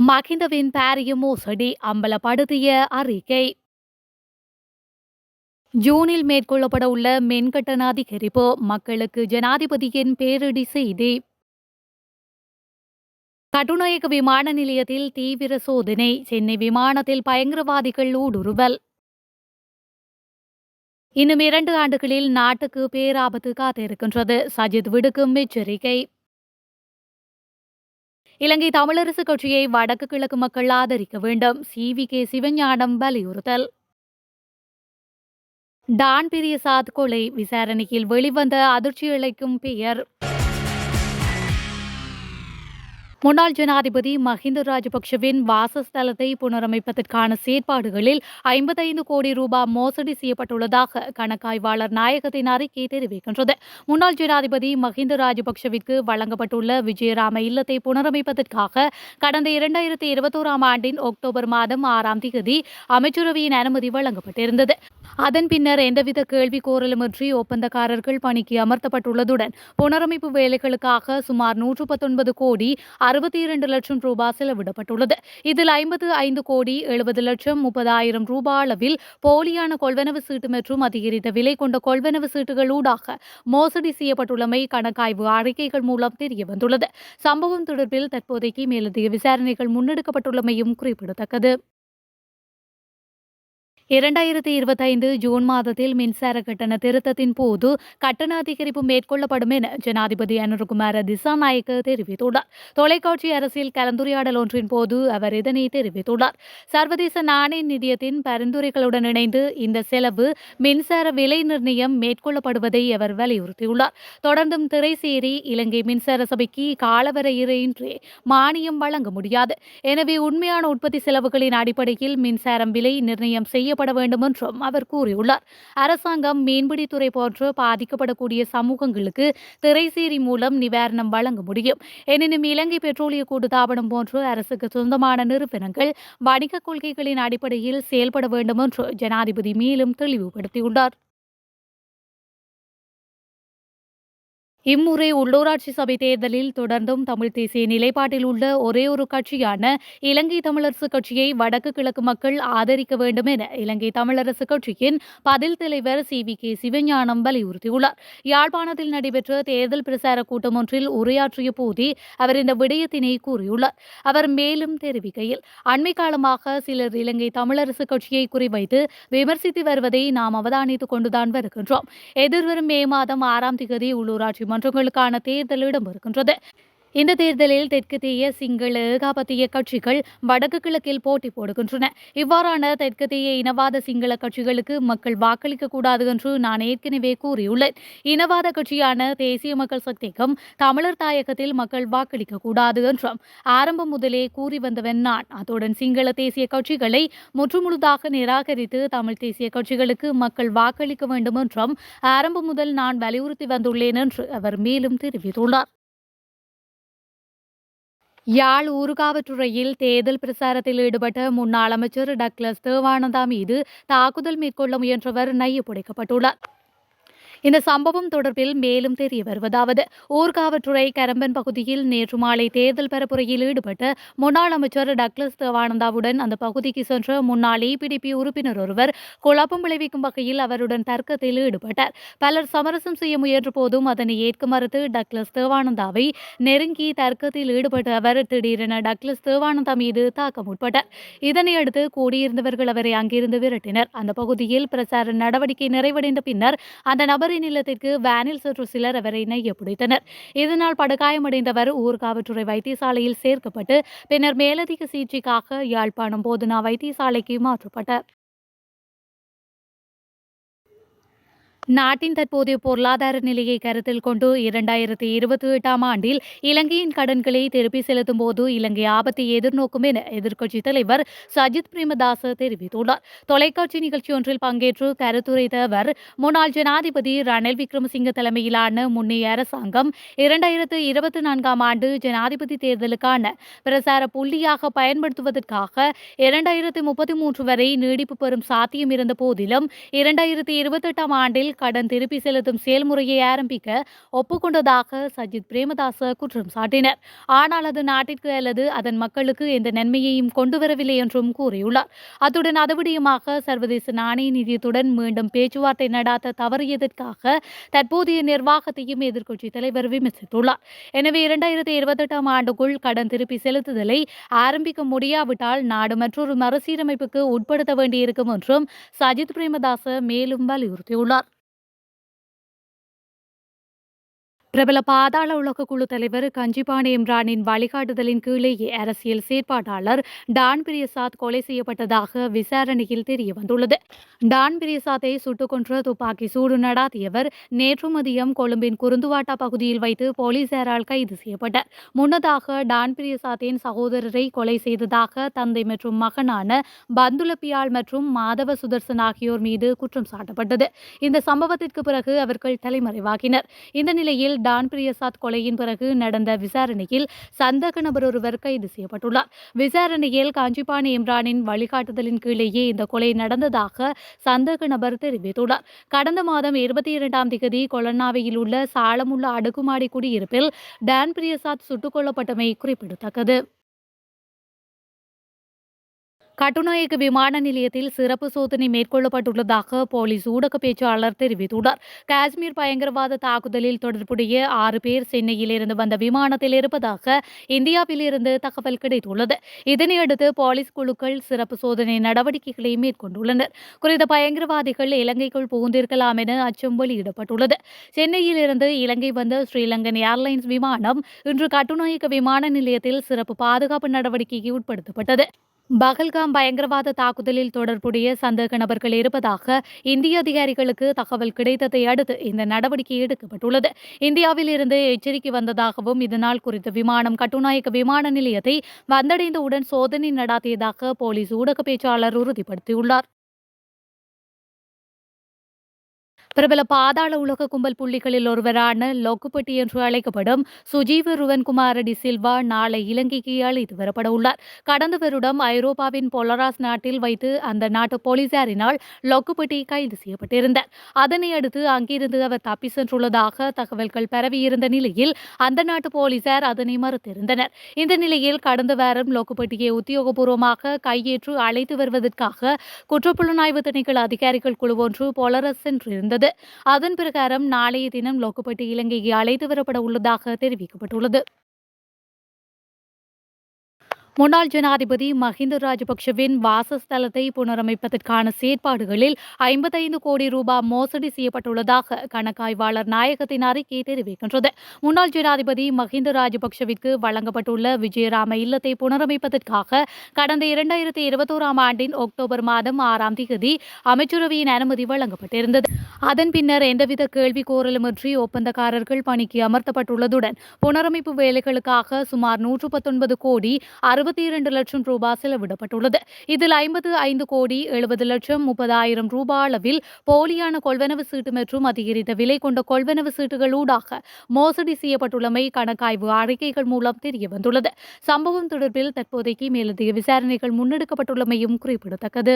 மகிந்தவின் பாரிய மோசடி அம்பலப்படுத்திய அறிக்கை. ஜூனில் மேற்கொள்ளப்பட உள்ள மின்கட்டண அதிகரிப்பு மக்களுக்கு ஜனாதிபதியின் பேரிடி செய்தி. கட்டுநாயக்க விமான நிலையத்தில் தீவிர சோதனை. சென்னை விமானத்தில் பயங்கரவாதிகள் ஊடுருவல். இன்னும் 2 ஆண்டுகளில் நாட்டுக்கு பேராபத்து காத்திருக்கின்றது. சஜித் விடுக்கும் எச்சரிக்கை. இலங்கை தமிழரசு கட்சியை வடக்கு கிழக்கு மக்கள் ஆதரிக்க வேண்டும். CVK சிவஞானம் வலியுறுத்தல். டான் பிரியசாத் கொலை விசாரணையில் வெளிவந்த அதிர்ச்சியளிக்கும் பெயர். முன்னாள் ஜனாதிபதி மஹிந்த ராஜபக்ஷவின் வாசஸ்தலத்தை புனரமைப்பதற்கான செயற்பாடுகளில் 55 கோடி ரூபாய் மோசடி செய்யப்பட்டுள்ளதாக கணக்காய்வாளர் நாயகத்தின் அறிக்கை தெரிவிக்கின்றது. முன்னாள் ஜனாதிபதி மஹிந்த ராஜபக்ஷவிற்கு வழங்கப்பட்டுள்ள விஜயராம இல்லத்தை புனரமைப்பதற்காக கடந்த 2021 ஆண்டின் அக்டோபர் மாதம் 6ஆம் தேதி அமைச்சரவையின் அனுமதி வழங்கப்பட்டிருந்தது. அதன் பின்னர் எந்தவித கேள்வி கோரலுமின்றி ஒப்பந்தக்காரர்கள் பணிக்கு அமர்த்தப்பட்டுள்ளதுடன் புனரமைப்பு வேலைகளுக்காக சுமார் 119 கோடி 62 லட்சம் ரூபாய் செலவிடப்பட்டுள்ளது. இதில் 55 கோடி 70 லட்சம் 30,000 ரூபாய் அளவில் போலியான கொள்வனவு சீட்டு மற்றும் அதிகரித்த விலை கொண்ட கொள்வனவு சீட்டுகள் ஊடாக மோசடி செய்யப்பட்டுள்ளமை கணக்காய்வு அறிக்கைகள் மூலம் தெரியவந்துள்ளது. சம்பவம் தொடர்பில் தற்போதைக்கு மேலதிக விசாரணைகள் முன்னெடுக்கப்பட்டுள்ளமையும் குறிப்பிடத்தக்கது. 2025 ஜூன் மாதத்தில் மின்சார கட்டண திருத்தத்தின் போது கட்டண அதிகரிப்பு மேற்கொள்ளப்படும் என ஜனாதிபதி அனுரகுமார திசாநாயக்க தெரிவித்துள்ளார். தொலைக்காட்சி அரசியல் கலந்துரையாடல் ஒன்றின் போது அவர் இதனை தெரிவித்துள்ளார். சர்வதேச நாணய நிதியத்தின் பரிந்துரைகளுடன் இணைந்து இந்த செலவு மின்சார விலை நிர்ணயம் மேற்கொள்ளப்படுவதை அவர் வலியுறுத்தியுள்ளார். தொடர்ந்தும் திரைசேரி இலங்கை மின்சார சபைக்கு காலவரையின்றி மானியம் வழங்க முடியாது. எனவே உண்மையான உற்பத்தி செலவுகளின் அடிப்படையில் மின்சாரம் விலை நிர்ணயம் செய்ய வேண்டும் என்றும் அவர் கூறியுள்ளார். அரசாங்கம் மீன்பிடித்துறை போன்று பாதிக்கப்படக்கூடிய சமூகங்களுக்கு திரைசேரி மூலம் நிவாரணம் வழங்க முடியும். எனினும் இலங்கை பெட்ரோலிய கூட்டுத்தாபனம் போன்று அரசுக்கு சொந்தமான நிறுவனங்கள் வணிக கொள்கைகளின் அடிப்படையில் செயல்பட வேண்டும் என்று ஜனாதிபதி மேலும் தெளிவுபடுத்தியுள்ளார். இம்முறை உள்ளூராட்சி சபை தேர்தலில் தொடர்ந்தும் தமிழ் தேசிய நிலைப்பாட்டில் உள்ள ஒரே ஒரு கட்சியான இலங்கை தமிழரசு கட்சியை வடக்கு கிழக்கு மக்கள் ஆதரிக்க வேண்டும் என இலங்கை தமிழரசு கட்சியின் பதில் தலைவர் CVK சிவஞானம் வலியுறுத்தியுள்ளார். யாழ்ப்பாணத்தில் நடைபெற்ற தேர்தல் பிரசார கூட்டம் ஒன்றில் உரையாற்றிய போதே அவர் இந்த விடயத்தினை கூறியுள்ளார். அவர் மேலும் தெரிவிக்கையில், அண்மை காலமாக சிலர் இலங்கை தமிழரசு கட்சியை குறிவைத்து விமர்சித்து வருவதை நாம் அவதானித்துக் கொண்டுதான் வருகின்றோம். எதிர்வரும் மே மாதம் 6ஆம் தேதி உள்ளூராட்சி மன்றங்களுக்கான தேர்தல் இடம்பெறுகின்றது. இந்த தேர்தலில் தெற்கத்திய சிங்கள ஏகாபத்திய கட்சிகள் வடக்கு கிழக்கில் போட்டி போடுகின்றன. இவ்வாறான தெற்கத்திய இனவாத சிங்கள கட்சிகளுக்கு மக்கள் வாக்களிக்க கூடாது என்று நான் ஏற்கனவே கூறியுள்ளேன். இனவாத கட்சியான தேசிய மக்கள் சக்திக்கும் தமிழர் தாயகத்தில் மக்கள் வாக்களிக்க கூடாது என்றும் ஆரம்பம் முதலே கூறி வந்தவன் நான். அத்துடன் சிங்கள தேசிய கட்சிகளை முற்றுமுழுதாக நிராகரித்து தமிழ் தேசிய கட்சிகளுக்கு மக்கள் வாக்களிக்க வேண்டும் என்றும் ஆரம்பம் முதல் நான் வலியுறுத்தி வந்துள்ளேன் என்று அவர் மேலும் தெரிவித்துள்ளார். யாழ் ஊர்காவற்றுறையில் தேர்தல் பிரசாரத்தில் ஈடுபட்ட முன்னாள் அமைச்சர் டக்ளஸ் தேவானந்தா மீது தாக்குதல் மேற்கொள்ள முயன்றவர் நையப்புடைக்கப்பட்டுள்ளார். இந்த சம்பவம் தொடர்பில் மேலும் தெரிய வருவதாவது, ஊர்காவற்றுறை கரம்பன் பகுதியில் நேற்று மாலை தேர்தல் பரப்புரையில் ஈடுபட்ட முன்னாள் அமைச்சர் டக்ளஸ் தேவானந்தாவுடன் அந்த பகுதிக்கு சென்ற முன்னாள் EPDP உறுப்பினர் ஒருவர் குழப்பம் விளைவிக்கும் வகையில் அவருடன் தர்க்கத்தில் ஈடுபட்டார். பலர் சமரசம் செய்ய முயன்ற போதும் அதனை ஏற்க மறுத்து டக்ளஸ் தேவானந்தாவை நெருங்கி தர்க்கத்தில் ஈடுபட்ட அவர் திடீரென டக்ளஸ் தேவானந்தா மீது தாக்க முற்பட்டார். இதனையடுத்து கூடியிருந்தவர்கள் அவரை அங்கிருந்து விரட்டினர். அந்த பகுதியில் பிரச்சார நடவடிக்கை நிறைவடைந்த பின்னர் அந்த நபரின் இல்லத்திற்கு வேனில் சென்ற சிலர் அவரை நையப்புடைத்தனர். இதனால் படுகாயமடைந்தவர் ஊர்காவற்றுறை வைத்தியசாலையில் சேர்க்கப்பட்டு பின்னர் மேலதிக சிகிச்சைக்காக யாழ்ப்பாணம் போதனா வைத்தியசாலைக்கு மாற்றப்பட்டார். நாட்டின் தற்போதைய பொருளாதார நிலையை கருத்தில் கொண்டு 2028ஆம் ஆண்டில் இலங்கையின் கடன்களை திருப்பி செலுத்தும் போது இலங்கை ஆபத்தை எதிர்நோக்கும் என எதிர்க்கட்சித் தலைவர் சஜித் பிரேமதாச தெரிவித்துள்ளார். தொலைக்காட்சி நிகழ்ச்சி ஒன்றில் பங்கேற்று கருத்துரைத்த அவர், முன்னாள் ஜனாதிபதி ரணில் விக்ரமசிங்க தலைமையிலான முன்னைய அரசாங்கம் 2024ஆம் ஆண்டு ஜனாதிபதி தேர்தலுக்கான பிரசார புள்ளியாக பயன்படுத்துவதற்காக 2033 வரை நீடிப்பு பெறும் சாத்தியம் இருந்த போதிலும் 2028ஆம் ஆண்டில் கடன் திருப்பி செலுத்தும் செயல்முறையை ஆரம்பிக்க ஒப்புக்கொண்டதாக சஜித் பிரேமதாச குற்றம் சாட்டினர். ஆனால் அது நாட்டிற்கு அல்லது அதன் மக்களுக்கு எந்த நன்மையையும் கொண்டுவரவில்லை என்றும் கூறியுள்ளார். அத்துடன் அதுவிடயமாக சர்வதேச நாணய நிதியத்துடன் மீண்டும் பேச்சுவார்த்தை நடாத்த தவறியதற்காக தற்போதைய நிர்வாகத்தையும் எதிர்க்கட்சித் தலைவர் விமர்சித்துள்ளார். எனவே 2028ஆம் ஆண்டுக்குள் கடன் திருப்பி செலுத்துதலை ஆரம்பிக்க முடியாவிட்டால் நாடு மற்றொரு மறுசீரமைப்புக்கு உட்படுத்த வேண்டியிருக்கும் என்றும் சஜித் பிரேமதாச மேலும் வலியுறுத்தியுள்ளார். பிரபல பாதாள உலக குழு தலைவர் கஞ்சிபாணி இம்ரானின் வழிகாட்டுதலின் கீழேயே அரசியல் செயற்பாட்டாளர் டான் பிரியசாத் கொலை செய்யப்பட்டதாக விசாரணையில் தெரியவந்துள்ளது. டான் பிரியசாத்தை சுட்டுக் கொன்ற துப்பாக்கி சூடு நடாத்தியவர் நேற்று மதியம் கொழும்பின் குருந்துவாட்டா பகுதியில் வைத்து போலீசாரால் கைது செய்யப்பட்டார். முன்னதாக டான் பிரியசாத்தின் சகோதரரை கொலை செய்ததாக தந்தை மற்றும் மகனான பந்துலப்பியாள் மற்றும் மாதவ சுதர்சன் ஆகியோர் மீது குற்றம் சாட்டப்பட்டது. இந்த சம்பவத்திற்கு பிறகு அவர்கள் தலைமறைவாகினர். இந்த நிலையில் டான் பிரியசாத் கொலையின் பிறகு நடந்த விசாரணையில் சந்தேக நபர் ஒருவர் கைது செய்யப்பட்டுள்ளார். விசாரணையில் காஞ்சிபாணி இம்ரானின் வழிகாட்டுதலின் கீழேயே இந்த கொலை நடந்ததாக சந்தேக நபர் தெரிவித்துள்ளார். கடந்த மாதம் 22ஆம் தேதி கொலன்னாவையில் உள்ள சாலமுள்ள அடுக்குமாடி குடியிருப்பில் டான் பிரியசாத் சுட்டுக் கொல்லப்பட்டமை குறிப்பிடத்தக்கது. கட்டுநாயக்க விமான நிலையத்தில் சிறப்பு சோதனை மேற்கொள்ளப்பட்டுள்ளதாக போலீஸ் ஊடக பேச்சாளர் தெரிவித்துள்ளார். காஷ்மீர் பயங்கரவாத தாக்குதலில் தொடர்புடைய 6 பேர் சென்னையிலிருந்து வந்த விமானத்தில் இருப்பதாக இந்தியாவிலிருந்து தகவல் கிடைத்துள்ளது. இதனையடுத்து போலீஸ் குழுக்கள் சிறப்பு சோதனை நடவடிக்கைகளை மேற்கொண்டுள்ளனர். குறித்த பயங்கரவாதிகள் இலங்கைக்குள் புகுந்திருக்கலாம் என அச்சம் வெளியிடப்பட்டுள்ளது. சென்னையிலிருந்து இலங்கை வந்த ஸ்ரீலங்கன் ஏர்லைன்ஸ் விமானம் இன்று கட்டுநாயக்க விமான நிலையத்தில் சிறப்பு பாதுகாப்பு நடவடிக்கைக்கு உட்படுத்தப்பட்டது. பகல்காம் பயங்கரவாத தாக்குதலில் தொடர்புடைய சந்தேக நபர்கள் இருப்பதாக இந்திய அதிகாரிகளுக்கு தகவல் கிடைத்ததை அடுத்து இந்த நடவடிக்கை எடுக்கப்பட்டுள்ளது. இந்தியாவில் இருந்து எச்சரிக்கை வந்ததாகவும் இதனால் குறித்த விமானம் கட்டுநாயக்க விமான நிலையத்தை வந்தடைந்தவுடன் சோதனை நடாத்தியதாக போலீஸ் ஊடக பேச்சாளர் உறுதிப்படுத்தியுள்ளார். பிரபல பாதாள உலக கும்பல் புள்ளிகளில் ஒருவரான லொக்குப்பட்டி என்று அழைக்கப்படும் சுஜீவ் ருவன்குமார டி சில்வா நாளை இலங்கைக்கு அழைத்து வரப்பட உள்ளார். கடந்த வருடம் ஐரோப்பாவின் பொலராஸ் நாட்டில் வைத்து அந்த நாட்டு போலீசாரினால் லொக்குப்பட்டி கைது செய்யப்பட்டிருந்தார். அதனை அடுத்து அங்கிருந்து அவர் தப்பி சென்றுள்ளதாக தகவல்கள் பரவியிருந்த நிலையில் அந்த நாட்டு போலீசார் அதனை மறுத்திருந்தனர். இந்த நிலையில் கடந்த வாரம் லொக்குப்பட்டியை உத்தியோகபூர்வமாக கையேற்று அழைத்து வருவதற்காக குற்றப்புலனாய்வு திணைக்கள அதிகாரிகள் குழு ஒன்று பொலராஸ் சென்றிருந்தது. அதன் பிரகாரம் நாளைய தினம் லொக்குப்பட்டி இலங்கைக்கு அழைத்து வரப்பட உள்ளதாக தெரிவிக்கப்பட்டுள்ளது. முன்னாள் ஜனாதிபதி மஹிந்த ராஜபக்ஷவின் வாசஸ்தலத்தை புனரமைப்பதற்கான செயற்பாடுகளில் 55 கோடி ரூபாய் மோசடி செய்யப்பட்டுள்ளதாக கணக்காய்வாளர் நாயகத்தின் அறிக்கை தெரிவிக்கின்றது. முன்னாள் ஜனாதிபதி மஹிந்த ராஜபக்ஷவிற்கு வழங்கப்பட்டுள்ள விஜயராம இல்லத்தை புனரமைப்பதற்காக கடந்த 2021ஆம் ஆண்டின் அக்டோபர் மாதம் 6ஆம் தேதி அமைச்சரவையின் அனுமதி வழங்கப்பட்டிருந்தது. அதன் பின்னர் எந்தவித கேள்வி கோரலுமின்றி ஒப்பந்தக்காரர்கள் பணிக்கு அமர்த்தப்பட்டுள்ளதுடன் புனரமைப்பு வேலைகளுக்காக சுமார் 119 கோடி 62 லட்சம் ரூபாய் செலவிடப்பட்டுள்ளது. இதில் 55 கோடி 70 லட்சம் 30,000 ரூபாய் அளவில் போலியான கொள்வனவு சீட்டு மற்றும் அதிகரித்த விலை கொண்ட கொள்வனவு சீட்டுகள் ஊடாக மோசடி செய்யப்பட்டுள்ளமை கணக்காய்வு அறிக்கைகள் மூலம் தெரியவந்துள்ளது. சம்பவம் தொடர்பில் தற்போதைக்கு மேலதிக விசாரணைகள் முன்னெடுக்கப்பட்டுள்ளமையும் குறிப்பிடத்தக்கது.